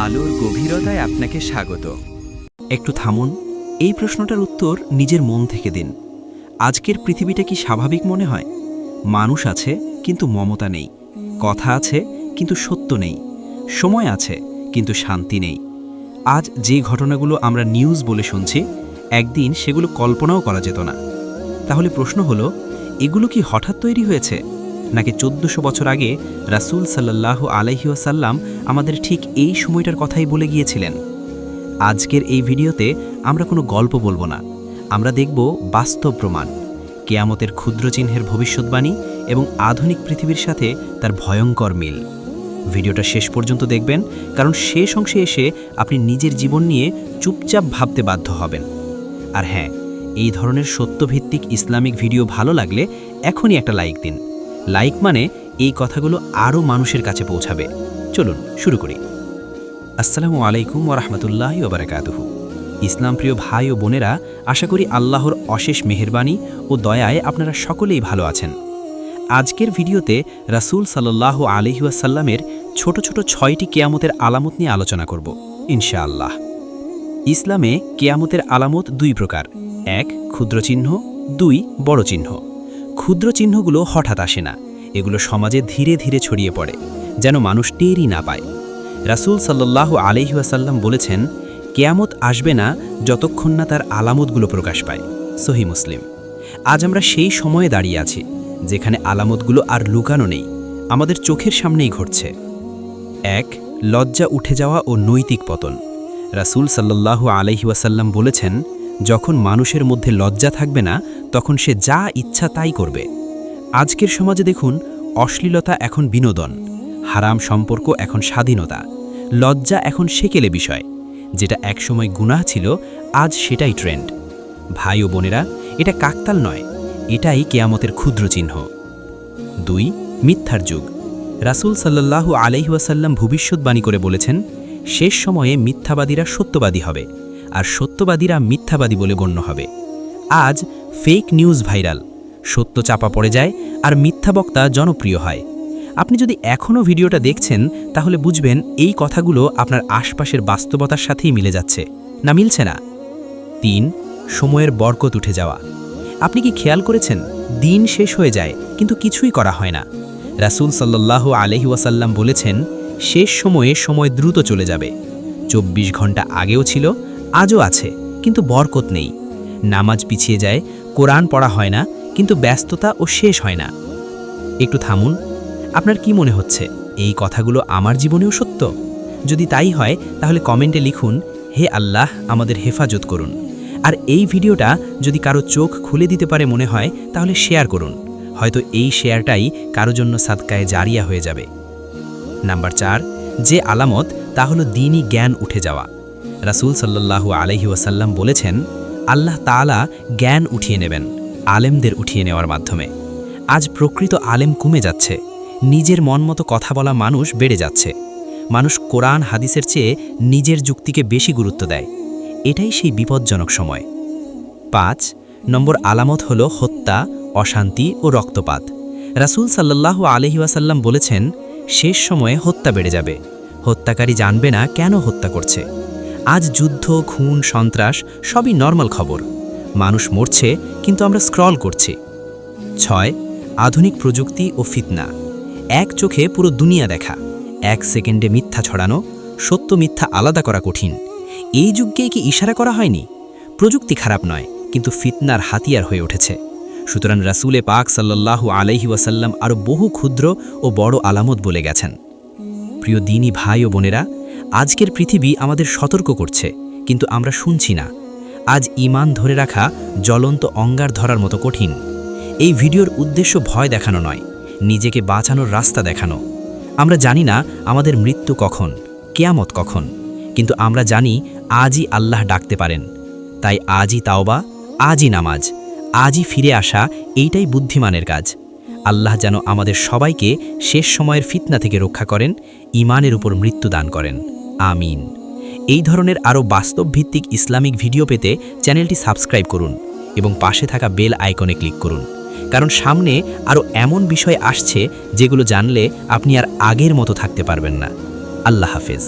আলোর গভীরতায় আপনাকে স্বাগত। একটু থামুন, এই প্রশ্নটার উত্তর নিজের মন থেকে দিন। আজকের পৃথিবীটা কি স্বাভাবিক মনে হয়? মানুষ আছে কিন্তু মমতা নেই, কথা আছে কিন্তু সত্য নেই, সময় আছে কিন্তু শান্তি নেই। আজ যে ঘটনাগুলো আমরা নিউজ বলে শুনছি, একদিন সেগুলো কল্পনাও করা যেত না। তাহলে প্রশ্ন হলো, এগুলো কি হঠাৎ তৈরি হয়েছে, নাকি 1400 বছর আগে রাসূল সাল্লাল্লাহু আলাইহি ওয়াসাল্লাম আমাদের ঠিক এই সময়টার কথাই বলে গিয়েছিলেন? আজকের এই ভিডিওতে আমরা কোনো গল্প বলবো না, আমরা দেখব বাস্তব প্রমাণ, কিয়ামতের ক্ষুদ্র চিহ্নের ভবিষ্যৎবাণী এবং আধুনিক পৃথিবীর সাথে তার ভয়ঙ্কর মিল। ভিডিওটা শেষ পর্যন্ত দেখবেন, কারণ শেষ অংশে এসে আপনি নিজের জীবন নিয়ে চুপচাপ ভাবতে বাধ্য হবেন। আর হ্যাঁ, এই ধরনের সত্যভিত্তিক ইসলামিক ভিডিও ভালো লাগলে এখনই একটা লাইক দিন। লাইক মানে এই কথাগুলো আরও মানুষের কাছে পৌঁছাবে। চলুন শুরু করি। আসসালামু আলাইকুম ওয়া রাহমাতুল্লাহি ওয়া বারাকাতুহু। ইসলাম প্রিয় ভাই ও বোনেরা, আশা করি আল্লাহর অশেষ মেহেরবানি ও দয়ায় আপনারা সকলেই ভালো আছেন। আজকের ভিডিওতে রাসূল সাল্লাল্লাহু আলাইহি ওয়াসাল্লামের ছোট ছোট 6টি কিয়ামতের আলামত নিয়ে আলোচনা করব ইনশাআল্লাহ। ইসলামে কিয়ামতের আলামত 2 প্রকার, 1 ক্ষুদ্র চিহ্ন, 2 বড় চিহ্ন। ক্ষুদ্র চিহ্নগুলো হঠাৎ আসে না, এগুলো সমাজে ধীরে ধীরে ছড়িয়ে পড়ে, যেন মানুষ টেরই না পায়। রাসূল সাল্লাল্লাহু আলাইহি ওয়াসাল্লাম বলেছেন, কিয়ামত আসবে না যতক্ষণ না তার আলামতগুলো প্রকাশ পায়। সহিহ মুসলিম। আজ আমরা সেই সময়ে দাঁড়িয়ে আছি যেখানে আলামতগুলো আর লুকানো নেই, আমাদের চোখের সামনেই ঘটছে। 1 লজ্জা উঠে যাওয়া ও নৈতিক পতন। রাসূল সাল্লাল্লাহু আলাইহি ওয়াসাল্লাম বলেছেন, যখন মানুষের মধ্যে লজ্জা থাকবে না, তখন সে যা ইচ্ছা তাই করবে। আজকের সমাজে দেখুন, অশ্লীলতা এখন বিনোদন, হারাম সম্পর্ক এখন স্বাধীনতা, লজ্জা এখন সেকেলে বিষয়। যেটা একসময় গুনাহ ছিল, আজ সেটাই ট্রেন্ড। ভাই ও বোনেরা, এটা কাকতাল নয়, এটাই কিয়ামতের ক্ষুদ্র চিহ্ন। 2 মিথ্যার যুগ। রাসূল সাল্লাল্লাহু আলাইহি ওয়াসাল্লাম ভবিষ্যৎবাণী করে বলেছেন, শেষ সময়ে মিথ্যাবাদীরা সত্যবাদী হবে, আর সত্যবাদীরা মিথ্যাবাদী বলে গণ্য হবে। আজ ফেক নিউজ ভাইরাল, সত্য চাপা পড়ে যায় আর মিথ্যা বক্তা জনপ্রিয় হয়। আপনি যদি এখনও ভিডিওটা দেখছেন, তাহলে বুঝবেন এই কথাগুলো আপনার আশপাশের বাস্তবতার সাথেই মিলে যাচ্ছে, না মিলছে না। 3 সময়ের বরকত উঠে যাওয়া। আপনি কি খেয়াল করেছেন, দিন শেষ হয়ে যায় কিন্তু কিছুই করা হয় না? রাসূল সাল্লাল্লাহু আলাইহি ওয়াসাল্লাম বলেছেন, শেষ সময়ে সময় দ্রুত চলে যাবে। 24 ঘন্টা আগেও ছিল, আজও আছে, কিন্তু বরকত নেই। নামাজ পিছিয়ে যায়, কোরআন পড়া হয় না, কিন্তু ব্যস্ততা ও শেষ হয় না। একটু থামুন, আপনার কি মনে হচ্ছে এই কথাগুলো আমার জীবনেও সত্য? যদি তাই হয়, তাহলে কমেন্টে লিখুন, হে আল্লাহ আমাদের হেফাজত করুন। আর এই ভিডিওটা যদি কারো চোখ খুলে দিতে পারে মনে হয়, তাহলে শেয়ার করুন, হয়তো এই শেয়ারটাই কারো জন্য সাদকায়ে জারিয়া হয়ে যাবে। নাম্বার 4 যে আলামত, তা হলো দ্বীনি জ্ঞান উঠে যাওয়া। রাসূল সাল্লাল্লাহু আলাইহি ওয়াসাল্লাম বলেছেন, আল্লাহ তাআলা জ্ঞান উঠিয়ে নেবেন আলেমদের উঠিয়ে নেওয়ার মাধ্যমে। আজ প্রকৃত আলেম কমে যাচ্ছে, নিজের মন মতো কথা বলা মানুষ বেড়ে যাচ্ছে। মানুষ কোরআন হাদিসের চেয়ে নিজের যুক্তিকে বেশি গুরুত্ব দেয়। এটাই সেই বিপজ্জনক সময়। 5 নম্বর আলামত হলো হত্যা, অশান্তি ও রক্তপাত। রাসূল সাল্লাল্লাহু আলাইহি ওয়াসাল্লাম বলেছেন, শেষ সময়ে হত্যা বেড়ে যাবে, হত্যাকারী জানবে না কেন হত্যা করছে। আজ যুদ্ধ, খুন, সন্ত্রাস সবই নর্মাল খবর। মানুষ মরছে, কিন্তু আমরা স্ক্রল করছি। 6 আধুনিক প্রযুক্তি ও ফিতনা। এক চোখে পুরো দুনিয়া দেখা, 1 সেকেন্ডে মিথ্যা ছড়ানো, সত্য মিথ্যা আলাদা করা কঠিন। এই যুগকেই কি ইশারা করা হয়নি? প্রযুক্তি খারাপ নয়, কিন্তু ফিতনার হাতিয়ার হয়ে উঠেছে। সুতরাং রাসূলে পাক সাল্লাল্লাহু আলাইহি ওয়াসাল্লাম আরও বহু ক্ষুদ্র ও বড় আলামত বলে গেছেন। প্রিয় দ্বীনি ভাই ও বোনেরা, আজকের পৃথিবী আমাদের সতর্ক করছে, কিন্তু আমরা শুনছি না। আজ ঈমান ধরে রাখা জ্বলন্ত অঙ্গার ধরার মতো কঠিন। এই ভিডিওর উদ্দেশ্য ভয় দেখানো নয়, নিজেকে বাঁচানোর রাস্তা দেখানো। আমরা জানি না আমাদের মৃত্যু কখন, কিয়ামত কখন, কিন্তু আমরা জানি আজই আল্লাহ ডাকতে পারেন। তাই আজই তাওবা, আজই নামাজ, আজই ফিরে আসা, এইটাই বুদ্ধিমানের কাজ। আল্লাহ যেন আমাদের সবাইকে শেষ সময়ের ফিতনা থেকে রক্ষা করেন, ঈমানের উপর মৃত্যু দান করেন। আমিন। এই ধরনের আরও বাস্তবভিত্তিক ইসলামিক ভিডিও পেতে চ্যানেলটি সাবস্ক্রাইব করুন এবং পাশে থাকা বেল আইকনে ক্লিক করুন, কারণ সামনে আরও এমন বিষয় আসছে যেগুলো জানলে আপনি আর আগের মতো থাকতে পারবেন না। আল্লাহ হাফেজ।